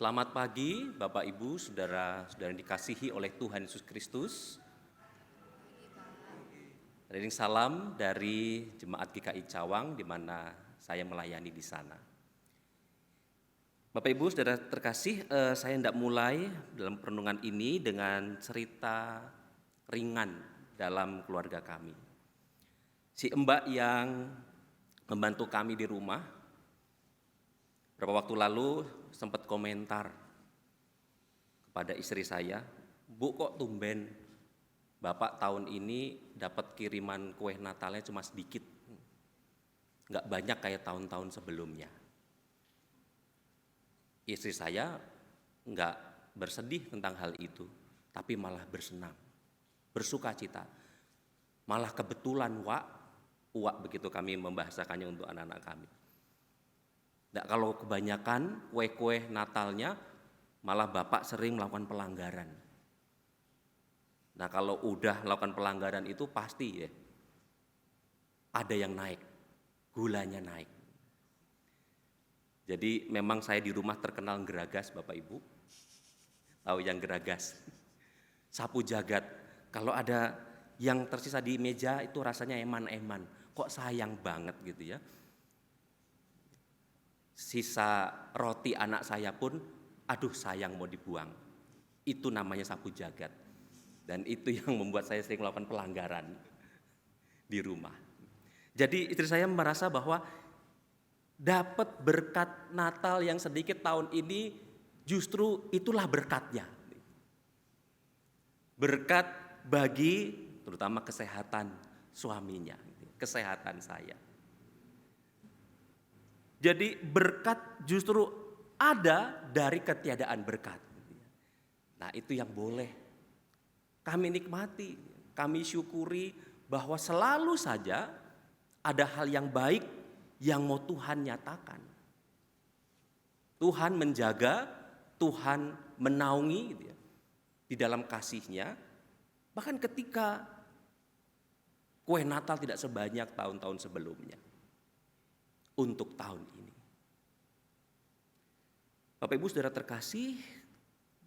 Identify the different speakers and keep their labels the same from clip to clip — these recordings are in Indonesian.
Speaker 1: Selamat pagi Bapak Ibu, saudara-saudara yang dikasihi oleh Tuhan Yesus Kristus. Riring salam dari Jemaat GKI Cawang di mana saya melayani di sana. Bapak Ibu, saudara terkasih, saya hendak mulai dalam perenungan ini dengan cerita ringan dalam keluarga kami. Si Mbak yang membantu kami di rumah, beberapa waktu lalu sempat komentar kepada istri saya, "Bu, kok tumben Bapak tahun ini dapat kiriman kue Natalnya cuma sedikit, nggak banyak kayak tahun-tahun sebelumnya." Istri saya nggak bersedih tentang hal itu, tapi malah bersenang, bersuka cita. Malah kebetulan uak begitu kami membahasakannya untuk anak-anak kami. Nah, kalau kebanyakan kue-kue Natalnya malah Bapak sering melakukan pelanggaran. Nah, kalau udah melakukan pelanggaran itu pasti ya ada yang naik, gulanya naik. Jadi memang saya di rumah terkenal geragas Bapak Ibu. Tahu yang geragas? Sapu jagat. Kalau ada yang tersisa di meja itu rasanya eman-eman. Kok sayang banget gitu ya. Sisa roti anak saya pun, aduh sayang mau dibuang. Itu namanya sapu jagat. Dan itu yang membuat saya sering melakukan pelanggaran di rumah. Jadi istri saya merasa bahwa dapat berkat Natal yang sedikit tahun ini justru itulah berkatnya. Berkat bagi terutama kesehatan suaminya, kesehatan saya. Jadi berkat justru ada dari ketiadaan berkat. Nah, itu yang boleh kami nikmati, kami syukuri bahwa selalu saja ada hal yang baik yang mau Tuhan nyatakan. Tuhan menjaga, Tuhan menaungi gitu ya, di dalam kasih-Nya. Bahkan ketika kue Natal tidak sebanyak tahun-tahun sebelumnya. Untuk tahun ini. Bapak Ibu saudara terkasih,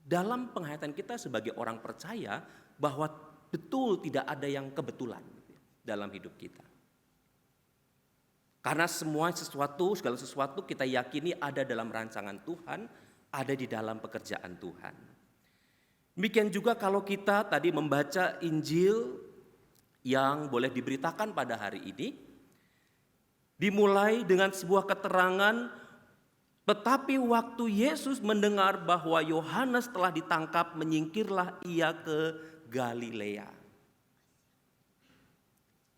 Speaker 1: dalam penghayatan kita sebagai orang percaya bahwa betul tidak ada yang kebetulan dalam hidup kita. Karena segala sesuatu kita yakini ada dalam rancangan Tuhan, ada di dalam pekerjaan Tuhan. Demikian juga kalau kita tadi membaca Injil yang boleh diberitakan pada hari ini, dimulai dengan sebuah keterangan, tetapi waktu Yesus mendengar bahwa Yohanes telah ditangkap, menyingkirlah ia ke Galilea.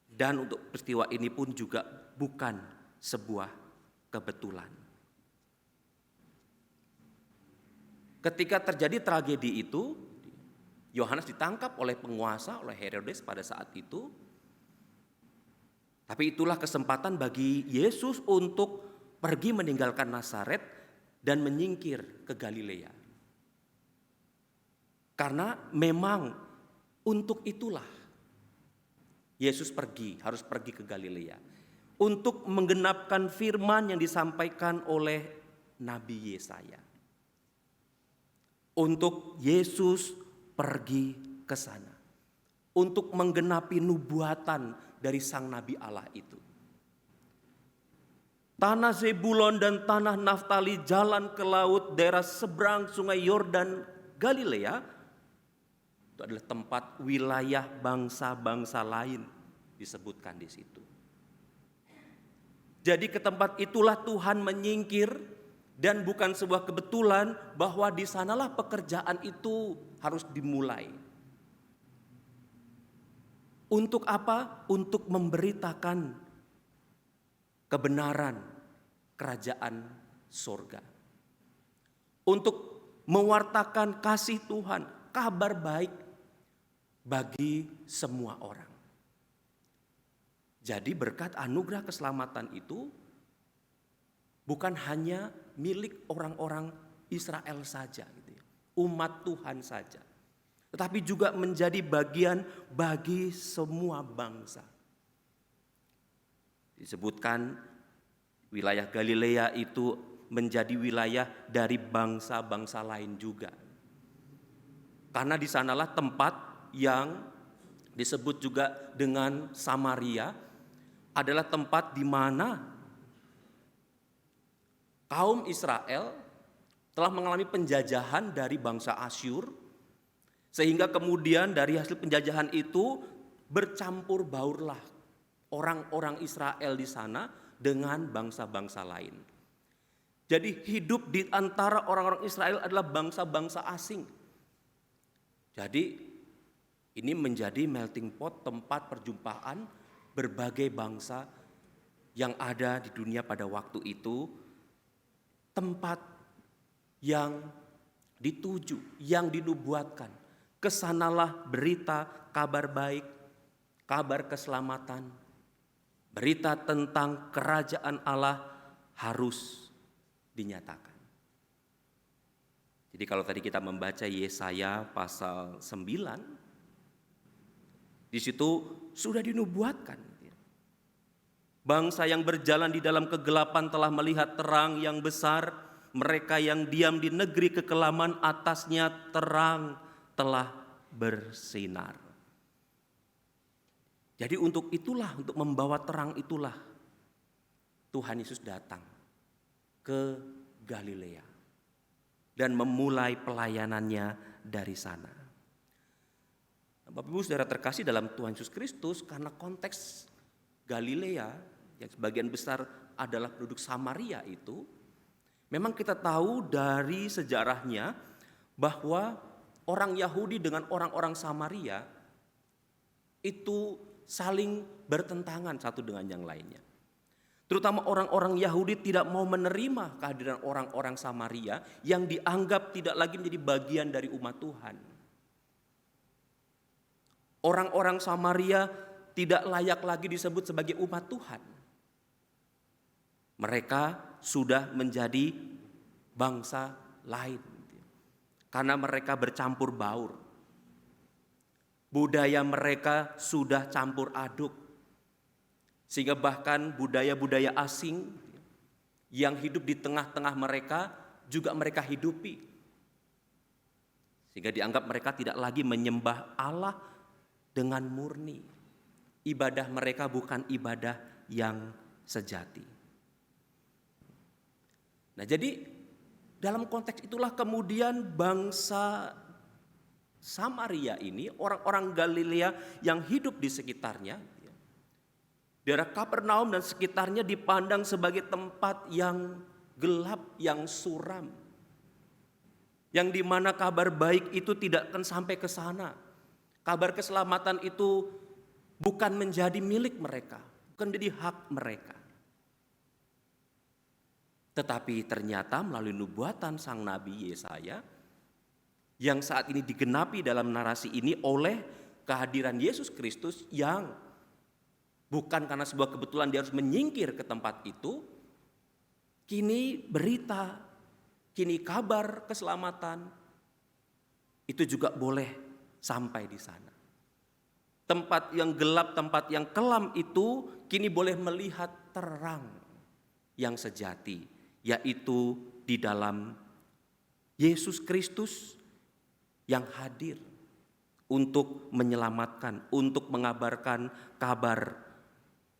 Speaker 1: Dan untuk peristiwa ini pun juga bukan sebuah kebetulan. Ketika terjadi tragedi itu, Yohanes ditangkap oleh penguasa, oleh Herodes pada saat itu. Tapi itulah kesempatan bagi Yesus untuk pergi meninggalkan Nazaret dan menyingkir ke Galilea. Karena memang untuk itulah Yesus harus pergi ke Galilea. Untuk menggenapkan firman yang disampaikan oleh Nabi Yesaya. Untuk Yesus pergi ke sana. Untuk menggenapi nubuatan dari sang Nabi Allah itu. Tanah Zebulon dan tanah Naftali, jalan ke laut, daerah seberang sungai Yordan, Galilea, itu adalah tempat wilayah bangsa-bangsa lain disebutkan di situ. Jadi ke tempat itulah Tuhan menyingkir, dan bukan sebuah kebetulan bahwa di sanalah pekerjaan itu harus dimulai. Untuk apa? Untuk memberitakan kebenaran kerajaan surga. Untuk mewartakan kasih Tuhan, kabar baik bagi semua orang. Jadi berkat anugerah keselamatan itu bukan hanya milik orang-orang Israel saja, gitu ya, umat Tuhan saja. Tetapi juga menjadi bagian bagi semua bangsa. Disebutkan wilayah Galilea itu menjadi wilayah dari bangsa-bangsa lain juga. Karena di sanalah tempat yang disebut juga dengan Samaria adalah tempat di mana kaum Israel telah mengalami penjajahan dari bangsa Asyur, sehingga kemudian dari hasil penjajahan itu bercampur baurlah orang-orang Israel di sana dengan bangsa-bangsa lain. Jadi hidup di antara orang-orang Israel adalah bangsa-bangsa asing. Jadi ini menjadi melting pot, tempat perjumpaan berbagai bangsa yang ada di dunia pada waktu itu. Tempat yang dituju, yang dinubuatkan. Kesanalah berita kabar baik, kabar keselamatan, berita tentang kerajaan Allah harus dinyatakan. Jadi kalau tadi kita membaca Yesaya pasal 9, di situ sudah dinubuatkan. Bangsa yang berjalan di dalam kegelapan telah melihat terang yang besar, mereka yang diam di negeri kekelaman atasnya terang telah bersinar. Jadi untuk itulah, untuk membawa terang itulah Tuhan Yesus datang ke Galilea dan memulai pelayanannya dari sana. Bapak Ibu Saudara terkasih dalam Tuhan Yesus Kristus, karena konteks Galilea yang sebagian besar adalah penduduk Samaria itu, memang kita tahu dari sejarahnya bahwa orang Yahudi dengan orang-orang Samaria itu saling bertentangan satu dengan yang lainnya. Terutama orang-orang Yahudi tidak mau menerima kehadiran orang-orang Samaria yang dianggap tidak lagi menjadi bagian dari umat Tuhan. Orang-orang Samaria tidak layak lagi disebut sebagai umat Tuhan. Mereka sudah menjadi bangsa lain karena mereka bercampur baur. Budaya mereka sudah campur aduk. Sehingga bahkan budaya-budaya asing yang hidup di tengah-tengah mereka juga mereka hidupi. Sehingga dianggap mereka tidak lagi menyembah Allah dengan murni. Ibadah mereka bukan ibadah yang sejati. Nah, jadi dalam konteks itulah kemudian bangsa Samaria ini, orang-orang Galilea yang hidup di sekitarnya, daerah Kapernaum dan sekitarnya dipandang sebagai tempat yang gelap, yang suram. Yang dimana kabar baik itu tidak akan sampai ke sana. Kabar keselamatan itu bukan menjadi milik mereka, bukan menjadi hak mereka. Tetapi ternyata melalui nubuatan sang Nabi Yesaya, yang saat ini digenapi dalam narasi ini oleh kehadiran Yesus Kristus yang bukan karena sebuah kebetulan dia harus menyingkir ke tempat itu, kini berita, kini kabar keselamatan itu juga boleh sampai di sana. Tempat yang gelap, tempat yang kelam itu kini boleh melihat terang yang sejati, yaitu di dalam Yesus Kristus yang hadir untuk menyelamatkan, untuk mengabarkan kabar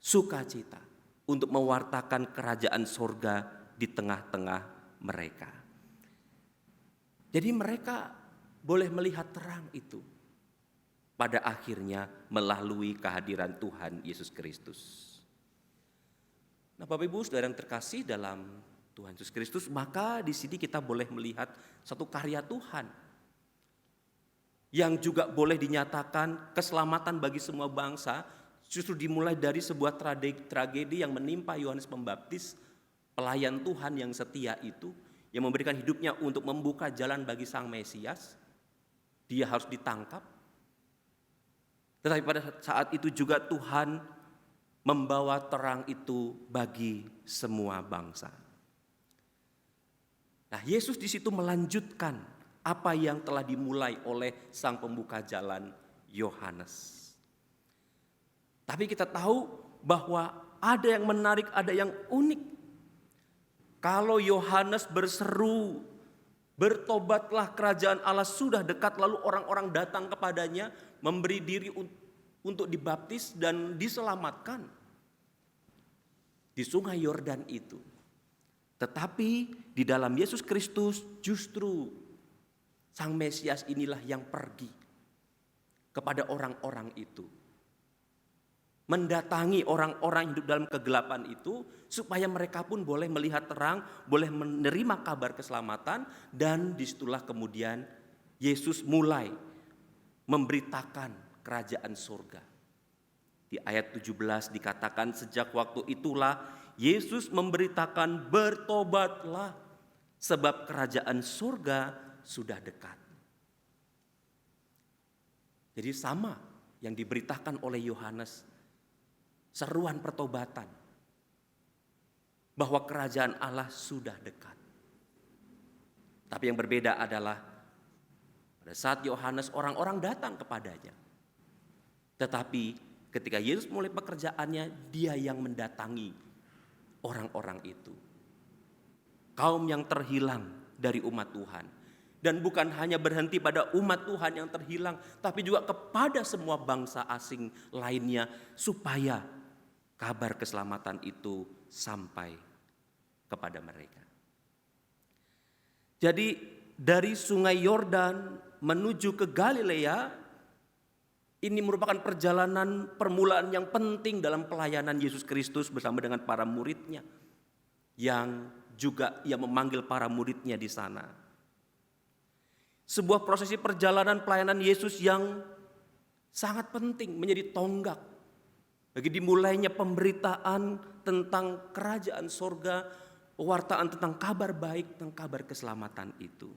Speaker 1: sukacita, untuk mewartakan kerajaan sorga di tengah-tengah mereka. Jadi mereka boleh melihat terang itu pada akhirnya melalui kehadiran Tuhan Yesus Kristus. Nah, Bapak Ibu Saudara yang terkasih dalam Tuhan Yesus Kristus, maka di sini kita boleh melihat satu karya Tuhan yang juga boleh dinyatakan keselamatan bagi semua bangsa, justru dimulai dari sebuah tragedi yang menimpa Yohanes Pembaptis, pelayan Tuhan yang setia itu, yang memberikan hidupnya untuk membuka jalan bagi Sang Mesias. Dia harus ditangkap. Tetapi pada saat itu juga Tuhan membawa terang itu bagi semua bangsa. Nah, Yesus di situ melanjutkan apa yang telah dimulai oleh sang pembuka jalan Yohanes. Tapi kita tahu bahwa ada yang menarik, ada yang unik. Kalau Yohanes berseru, bertobatlah kerajaan Allah sudah dekat, lalu orang-orang datang kepadanya, memberi diri untuk dibaptis dan diselamatkan di sungai Yordan itu. Tetapi di dalam Yesus Kristus justru Sang Mesias inilah yang pergi kepada orang-orang itu. Mendatangi orang-orang yang hidup dalam kegelapan itu supaya mereka pun boleh melihat terang, boleh menerima kabar keselamatan, dan disitulah kemudian Yesus mulai memberitakan kerajaan surga. Di ayat 17 dikatakan sejak waktu itulah Yesus memberitakan bertobatlah sebab kerajaan surga sudah dekat. Jadi sama yang diberitakan oleh Yohanes, seruan pertobatan bahwa kerajaan Allah sudah dekat. Tapi yang berbeda adalah pada saat Yohanes orang-orang datang kepadanya. Tetapi ketika Yesus mulai pekerjaannya, dia yang mendatangi orang-orang itu. Kaum yang terhilang dari umat Tuhan. Dan bukan hanya berhenti pada umat Tuhan yang terhilang, tapi juga kepada semua bangsa asing lainnya, supaya kabar keselamatan itu sampai kepada mereka. Jadi dari sungai Yordan menuju ke Galilea, ini merupakan perjalanan permulaan yang penting dalam pelayanan Yesus Kristus bersama dengan para muridnya, yang juga ia memanggil para muridnya di sana. Sebuah prosesi perjalanan pelayanan Yesus yang sangat penting, menjadi tonggak bagi dimulainya pemberitaan tentang kerajaan sorga, pewartaan tentang kabar baik, tentang kabar keselamatan itu.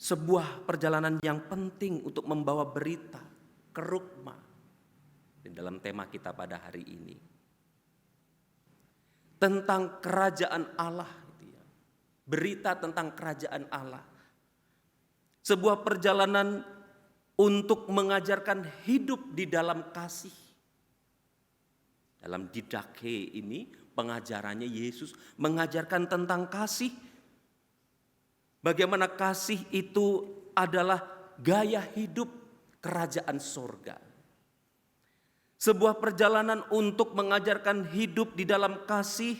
Speaker 1: Sebuah perjalanan yang penting untuk membawa berita, kerugma, dalam tema kita pada hari ini. Tentang kerajaan Allah, berita tentang kerajaan Allah. Sebuah perjalanan untuk mengajarkan hidup di dalam kasih. Dalam didake ini pengajarannya Yesus mengajarkan tentang kasih. Bagaimana kasih itu adalah gaya hidup kerajaan sorga. Sebuah perjalanan untuk mengajarkan hidup di dalam kasih,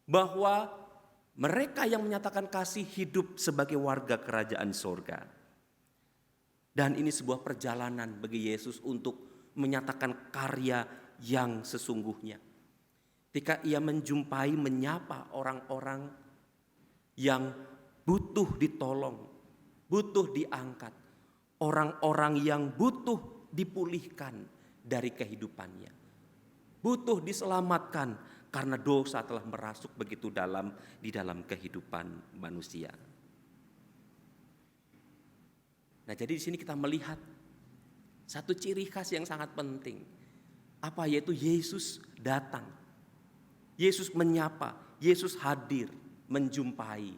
Speaker 1: bahwa mereka yang menyatakan kasih hidup sebagai warga kerajaan sorga. Dan ini sebuah perjalanan bagi Yesus untuk menyatakan karya yang sesungguhnya. Ketika ia menjumpai, menyapa orang-orang yang butuh ditolong, butuh diangkat. Orang-orang yang butuh dipulihkan dari kehidupannya. Butuh diselamatkan karena dosa telah merasuk begitu dalam di dalam kehidupan manusia. Nah, jadi di sini kita melihat satu ciri khas yang sangat penting. Apa? Yaitu Yesus datang. Yesus menyapa, Yesus hadir, menjumpai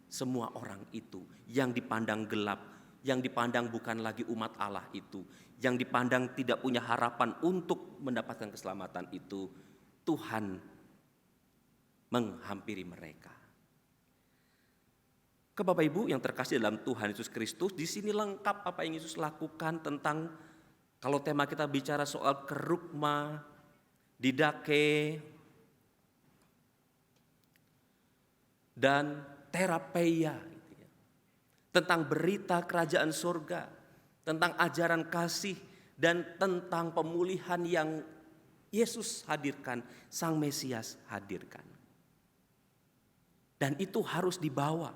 Speaker 1: semua orang itu yang dipandang gelap, yang dipandang bukan lagi umat Allah itu, yang dipandang tidak punya harapan untuk mendapatkan keselamatan itu. Tuhan menghampiri mereka. Ke Bapak Ibu yang terkasih dalam Tuhan Yesus Kristus, di sini lengkap apa yang Yesus lakukan tentang, kalau tema kita bicara soal kerugma, didake, dan terapeia, tentang berita kerajaan surga, tentang ajaran kasih, dan tentang pemulihan yang Yesus hadirkan, Sang Mesias hadirkan. Dan itu harus dibawa,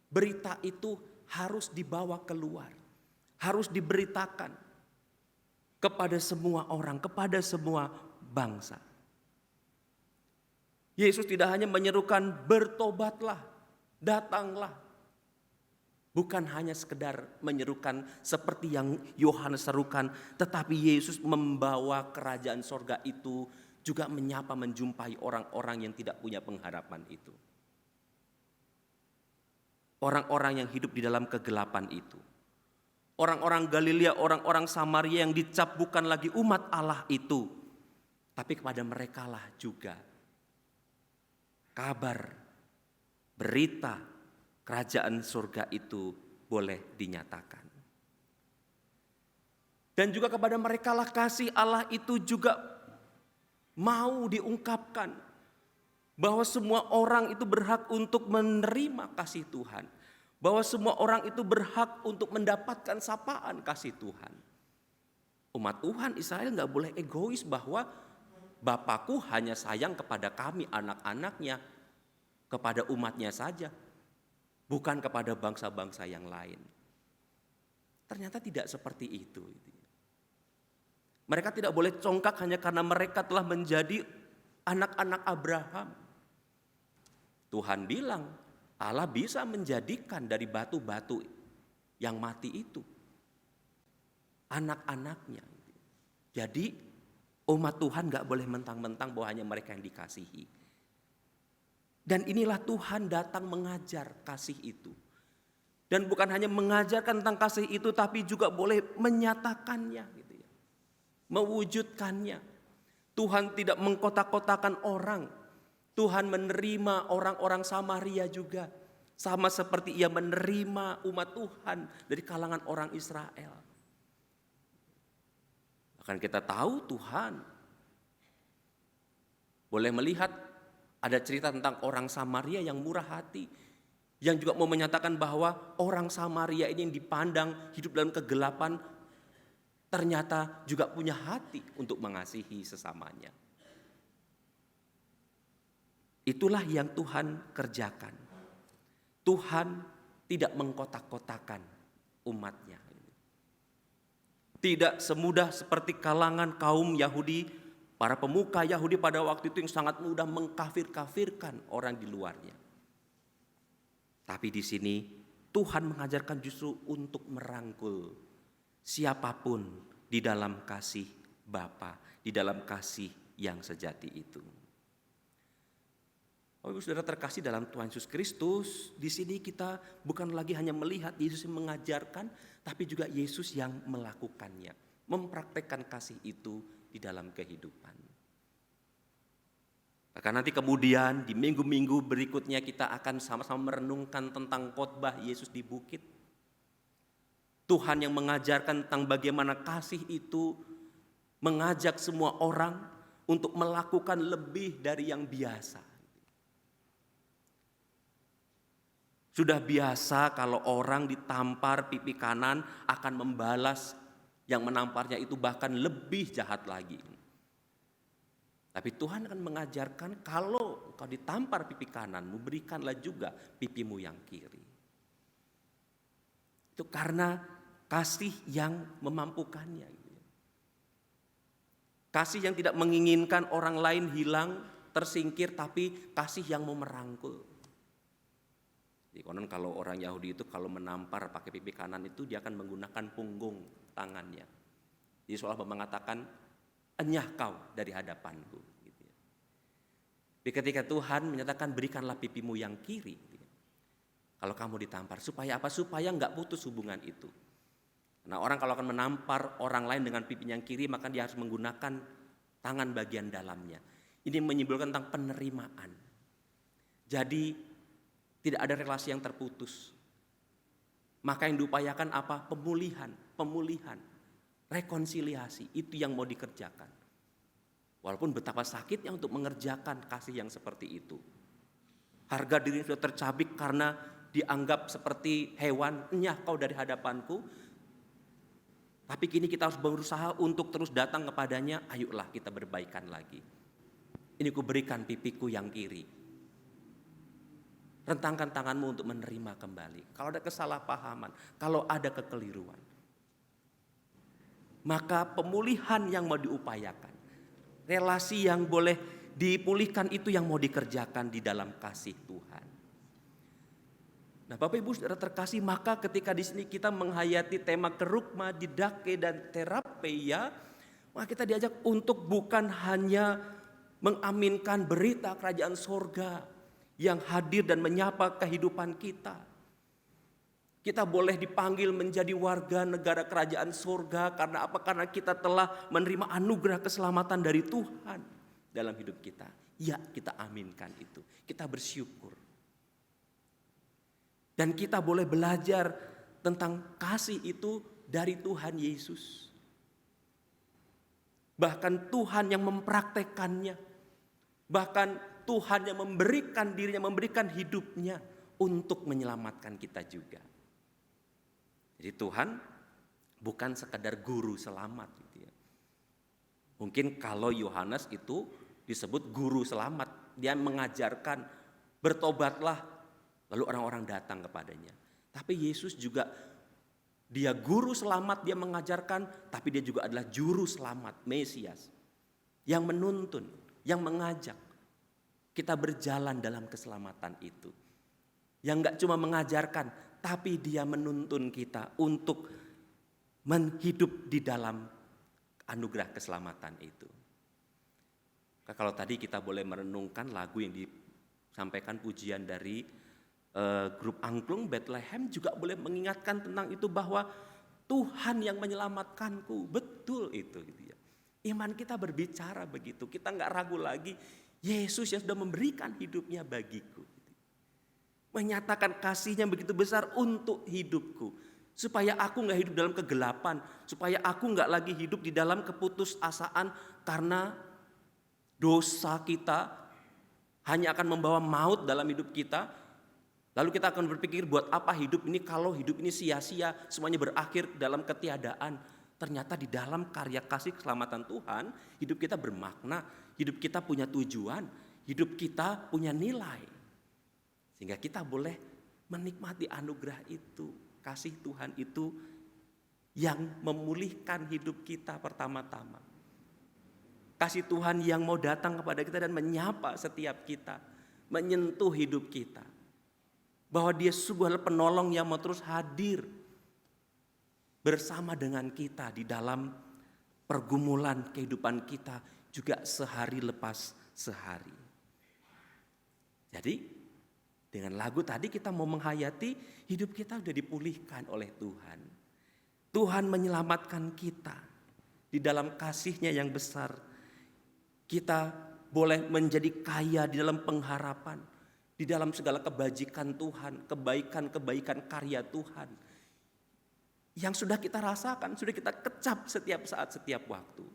Speaker 1: berita itu harus dibawa keluar, harus diberitakan kepada semua orang, kepada semua bangsa. Yesus tidak hanya menyerukan bertobatlah, datanglah. Bukan hanya sekedar menyerukan seperti yang Yohanes serukan, tetapi Yesus membawa kerajaan sorga itu juga menyapa, menjumpai orang-orang yang tidak punya pengharapan itu. Orang-orang yang hidup di dalam kegelapan itu. Orang-orang Galilea, orang-orang Samaria yang dicap bukan lagi umat Allah itu. Tapi kepada merekalah juga kabar, berita kerajaan surga itu boleh dinyatakan. Dan juga kepada mereka lah kasih Allah itu juga mau diungkapkan. Bahwa semua orang itu berhak untuk menerima kasih Tuhan. Bahwa semua orang itu berhak untuk mendapatkan sapaan kasih Tuhan. Umat Tuhan Israel gak boleh egois bahwa Bapakku hanya sayang kepada kami anak-anaknya. Kepada umatnya saja. Bukan kepada bangsa-bangsa yang lain. Ternyata tidak seperti itu. Mereka tidak boleh congkak hanya karena mereka telah menjadi anak-anak Abraham. Tuhan bilang Allah bisa menjadikan dari batu-batu yang mati itu anak-anaknya. Jadi umat Tuhan gak boleh mentang-mentang bahwa hanya mereka yang dikasihi. Dan inilah Tuhan datang mengajar kasih itu. Dan bukan hanya mengajarkan tentang kasih itu, tapi juga boleh menyatakannya. Mewujudkannya. Tuhan tidak mengkotak-kotakan orang. Tuhan menerima orang-orang Samaria juga. Sama seperti ia menerima umat Tuhan dari kalangan orang Israel. Bahkan kita tahu Tuhan boleh melihat ada cerita tentang orang Samaria yang murah hati. Yang juga mau menyatakan bahwa orang Samaria ini yang dipandang hidup dalam kegelapan ternyata juga punya hati untuk mengasihi sesamanya. Itulah yang Tuhan kerjakan. Tuhan tidak mengkotak-kotakan umatnya. Tidak semudah seperti kalangan kaum Yahudi, para pemuka Yahudi pada waktu itu yang sangat mudah mengkafir-kafirkan orang di luarnya. Tapi di sini Tuhan mengajarkan justru untuk merangkul siapapun di dalam kasih Bapa, di dalam kasih yang sejati itu. Oh, Ibu Saudara terkasih dalam Tuhan Yesus Kristus, di sini kita bukan lagi hanya melihat Yesus yang mengajarkan, tapi juga Yesus yang melakukannya, mempraktekkan kasih itu di dalam kehidupan. Maka nanti kemudian di minggu-minggu berikutnya kita akan sama-sama merenungkan tentang khotbah Yesus di bukit. Tuhan yang mengajarkan tentang bagaimana kasih itu mengajak semua orang untuk melakukan lebih dari yang biasa. Sudah biasa kalau orang ditampar pipi kanan akan membalas yang menamparnya itu bahkan lebih jahat lagi. Tapi Tuhan akan mengajarkan kalau kau ditampar pipi kananmu, berikanlah juga pipimu yang kiri. Itu karena kasih yang memampukannya. Kasih yang tidak menginginkan orang lain hilang, tersingkir, tapi kasih yang mau merangkul. Jadi konon kalau orang Yahudi itu kalau menampar pakai pipi kanan itu dia akan menggunakan punggung tangannya. Jadi seolah mengatakan, enyah kau dari hadapanku. Tapi ketika Tuhan menyatakan berikanlah pipimu yang kiri. Kalau kamu ditampar, supaya apa? Supaya enggak putus hubungan itu. Nah, orang kalau akan menampar orang lain dengan pipi yang kiri, maka dia harus menggunakan tangan bagian dalamnya. Ini menyimbolkan tentang penerimaan. Jadi tidak ada relasi yang terputus. Maka yang diupayakan apa? Pemulihan, rekonsiliasi. Itu yang mau dikerjakan. Walaupun betapa sakitnya untuk mengerjakan kasih yang seperti itu. Harga diri sudah tercabik karena dianggap seperti hewan, enyah kau dari hadapanku. Tapi kini kita harus berusaha untuk terus datang kepadanya. Ayolah kita berbaikan lagi. Ini kuberikan pipiku yang kiri. Rentangkan tanganmu untuk menerima kembali. Kalau ada kesalahpahaman, kalau ada kekeliruan, maka pemulihan yang mau diupayakan, relasi yang boleh dipulihkan itu yang mau dikerjakan di dalam kasih Tuhan. Nah, Bapak Ibu Saudara terkasih, maka ketika di sini kita menghayati tema kerugma, didake dan terapeia, maka kita diajak untuk bukan hanya mengaminkan berita kerajaan sorga yang hadir dan menyapa kehidupan kita. Kita boleh dipanggil menjadi warga negara kerajaan sorga karena apa? Karena kita telah menerima anugerah keselamatan dari Tuhan dalam hidup kita. Ya, kita aminkan itu. Kita bersyukur. Dan kita boleh belajar tentang kasih itu dari Tuhan Yesus. Bahkan Tuhan yang mempraktekannya. Bahkan Tuhan yang memberikan dirinya, memberikan hidupnya untuk menyelamatkan kita juga. Jadi Tuhan bukan sekadar guru selamat gitu ya. Mungkin kalau Yohanes itu disebut guru selamat, dia mengajarkan bertobatlah, lalu orang-orang datang kepadanya. Tapi Yesus juga, dia guru selamat, dia mengajarkan, tapi dia juga adalah juru selamat, Mesias, yang menuntun, yang mengajak kita berjalan dalam keselamatan itu. Yang gak cuma mengajarkan, tapi dia menuntun kita untuk menghidup di dalam anugerah keselamatan itu. Kalau tadi kita boleh merenungkan lagu yang disampaikan pujian dari grup angklung Bethlehem, juga boleh mengingatkan tentang itu bahwa Tuhan yang menyelamatkanku. Betul itu gitu ya. Iman kita berbicara begitu. Kita nggak ragu lagi, Yesus yang sudah memberikan hidupnya bagiku. Menyatakan kasihnya begitu besar untuk hidupku. Supaya aku nggak hidup dalam kegelapan. Supaya aku nggak lagi hidup di dalam keputusasaan karena dosa kita hanya akan membawa maut dalam hidup kita. Lalu kita akan berpikir, buat apa hidup ini kalau hidup ini sia-sia, semuanya berakhir dalam ketiadaan. Ternyata di dalam karya kasih keselamatan Tuhan, hidup kita bermakna, hidup kita punya tujuan, hidup kita punya nilai. Sehingga kita boleh menikmati anugerah itu, kasih Tuhan itu yang memulihkan hidup kita pertama-tama. Kasih Tuhan yang mau datang kepada kita dan menyapa setiap kita, menyentuh hidup kita. Bahwa dia sungguh penolong yang mau terus hadir bersama dengan kita di dalam pergumulan kehidupan kita juga sehari lepas sehari. Jadi dengan lagu tadi kita mau menghayati hidup kita sudah dipulihkan oleh Tuhan. Tuhan menyelamatkan kita di dalam kasih-Nya yang besar. Kita boleh menjadi kaya di dalam pengharapan, di dalam segala kebajikan Tuhan, kebaikan-kebaikan karya Tuhan. Yang sudah kita rasakan, sudah kita kecap setiap saat, setiap waktu.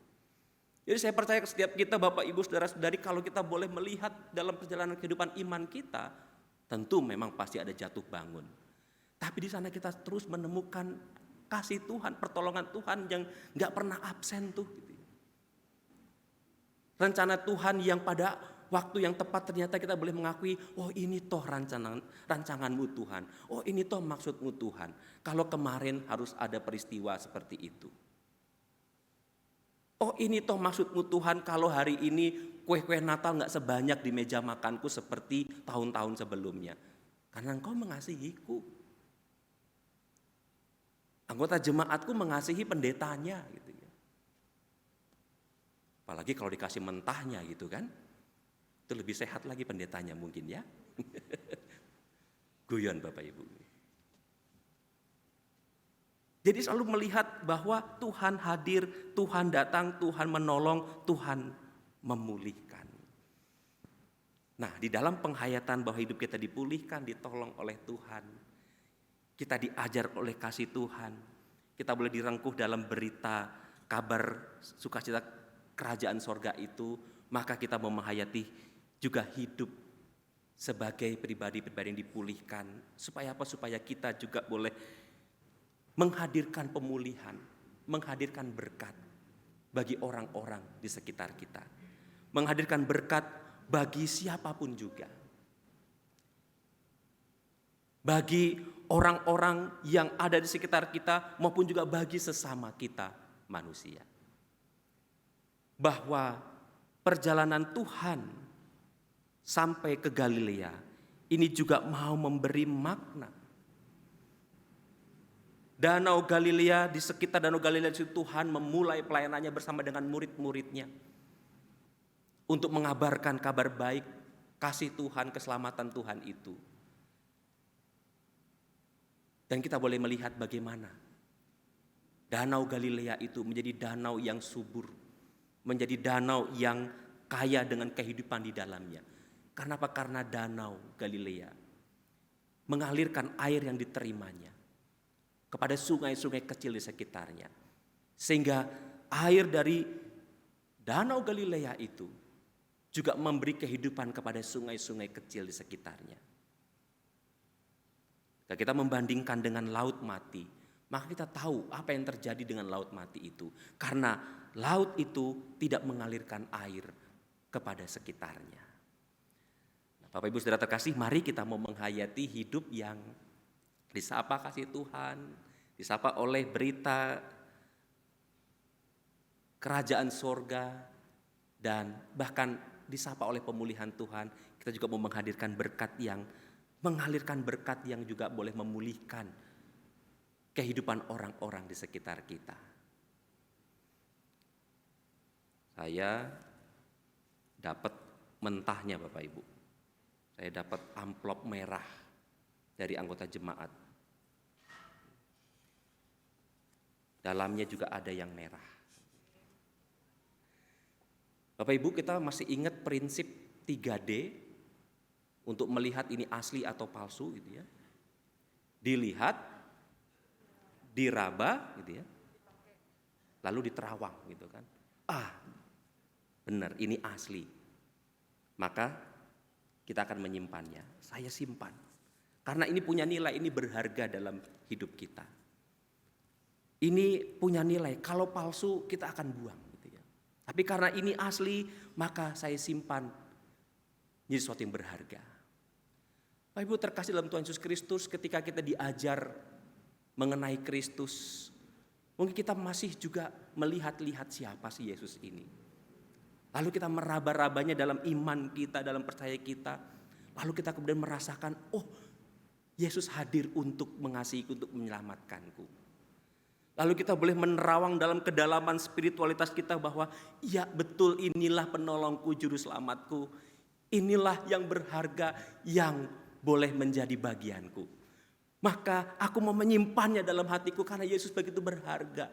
Speaker 1: Jadi saya percaya setiap kita Bapak Ibu Saudara-saudari, kalau kita boleh melihat dalam perjalanan kehidupan iman kita, tentu memang pasti ada jatuh bangun. Tapi di sana kita terus menemukan kasih Tuhan, pertolongan Tuhan yang gak pernah absen tuh. Rencana Tuhan yang pada waktu yang tepat ternyata kita boleh mengakui, oh ini toh rancanganmu Tuhan. Oh ini toh maksudmu Tuhan. Kalau kemarin harus ada peristiwa seperti itu. Oh ini toh maksudmu Tuhan kalau hari ini kue-kue Natal gak sebanyak di meja makanku seperti tahun-tahun sebelumnya. Karena Engkau mengasihiku. Anggota jemaatku mengasihi pendetanya gitu ya. Apalagi kalau dikasih mentahnya gitu kan. Itu lebih sehat lagi pendetanya mungkin ya. Guyon Bapak Ibu. Jadi selalu melihat bahwa Tuhan hadir, Tuhan datang, Tuhan menolong, Tuhan memulihkan. Nah di dalam penghayatan bahwa hidup kita dipulihkan, ditolong oleh Tuhan. Kita diajar oleh kasih Tuhan. Kita boleh direngkuh dalam berita, kabar sukacita kerajaan sorga itu. Maka kita mau menghayati juga hidup sebagai pribadi-pribadi yang dipulihkan. Supaya apa? Supaya kita juga boleh menghadirkan pemulihan, menghadirkan berkat bagi orang-orang di sekitar kita. Menghadirkan berkat bagi siapapun juga. Bagi orang-orang yang ada di sekitar kita maupun juga bagi sesama kita manusia. Bahwa perjalanan Tuhan sampai ke Galilea ini juga mau memberi makna. Danau Galilea, di sekitar Danau Galilea itu Tuhan memulai pelayanannya bersama dengan murid-muridnya. Untuk mengabarkan kabar baik, kasih Tuhan, keselamatan Tuhan itu. Dan kita boleh melihat bagaimana Danau Galilea itu menjadi danau yang subur. Menjadi danau yang kaya dengan kehidupan di dalamnya. Karena apa? Karena danau Galilea mengalirkan air yang diterimanya kepada sungai-sungai kecil di sekitarnya. Sehingga air dari danau Galilea itu juga memberi kehidupan kepada sungai-sungai kecil di sekitarnya. Jika kita membandingkan dengan laut mati, maka kita tahu apa yang terjadi dengan laut mati itu. Karena laut itu tidak mengalirkan air kepada sekitarnya. Nah, Bapak Ibu Saudara terkasih, mari kita mau menghayati hidup yang disapa kasih Tuhan, disapa oleh berita kerajaan sorga, dan bahkan disapa oleh pemulihan Tuhan. Kita juga mau menghadirkan berkat yang mengalirkan berkat yang juga boleh memulihkan kehidupan orang-orang di sekitar kita. Saya dapat mentahnya Bapak Ibu. Saya dapat amplop merah dari anggota jemaat. Dalamnya juga ada yang merah. Bapak Ibu, kita masih ingat prinsip 3D untuk melihat ini asli atau palsu gitu ya. Dilihat, diraba gitu ya. Lalu diterawang gitu kan. Benar ini asli. Maka kita akan menyimpannya. Saya simpan. Karena ini punya nilai, ini berharga dalam hidup kita. Ini punya nilai, kalau palsu kita akan buang gitu ya. Tapi karena ini asli, maka saya simpan jadi sesuatu yang berharga. Bapak Ibu terkasih dalam Tuhan Yesus Kristus, ketika kita diajar mengenai Kristus, mungkin kita masih juga melihat-lihat siapa sih Yesus ini. Lalu kita meraba-rabanya dalam iman kita, dalam percaya kita. Lalu kita kemudian merasakan, oh Yesus hadir untuk mengasihiku, untuk menyelamatkanku. Lalu kita boleh menerawang dalam kedalaman spiritualitas kita bahwa ya betul, inilah penolongku, juru selamatku. Inilah yang berharga yang boleh menjadi bagianku. Maka aku mau menyimpannya dalam hatiku karena Yesus begitu berharga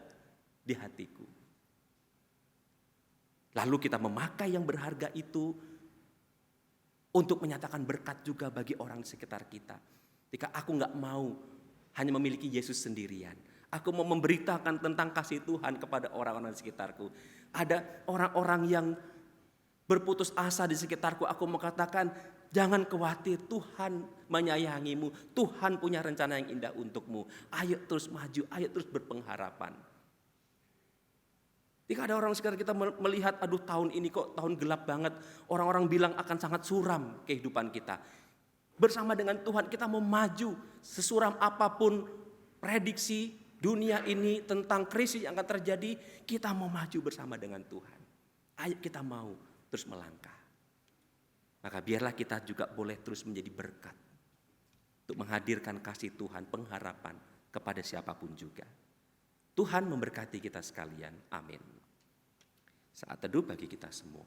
Speaker 1: di hatiku. Lalu kita memakai yang berharga itu untuk menyatakan berkat juga bagi orang di sekitar kita. Ketika aku gak mau hanya memiliki Yesus sendirian. Aku mau memberitakan tentang kasih Tuhan kepada orang-orang di sekitarku. Ada orang-orang yang berputus asa di sekitarku. Aku mau katakan, jangan khawatir, Tuhan menyayangimu. Tuhan punya rencana yang indah untukmu. Ayo terus maju, ayo terus berpengharapan. Jika ada orang sekitar kita melihat, aduh tahun ini kok tahun gelap banget. Orang-orang bilang akan sangat suram kehidupan kita. Bersama dengan Tuhan kita mau maju. Sesuram apapun prediksi dunia ini tentang krisis yang akan terjadi, kita mau maju bersama dengan Tuhan. Ayo kita mau terus melangkah. Maka biarlah kita juga boleh terus menjadi berkat untuk menghadirkan kasih Tuhan, pengharapan kepada siapapun juga. Tuhan memberkati kita sekalian. Amin. Saat teduh bagi kita semua.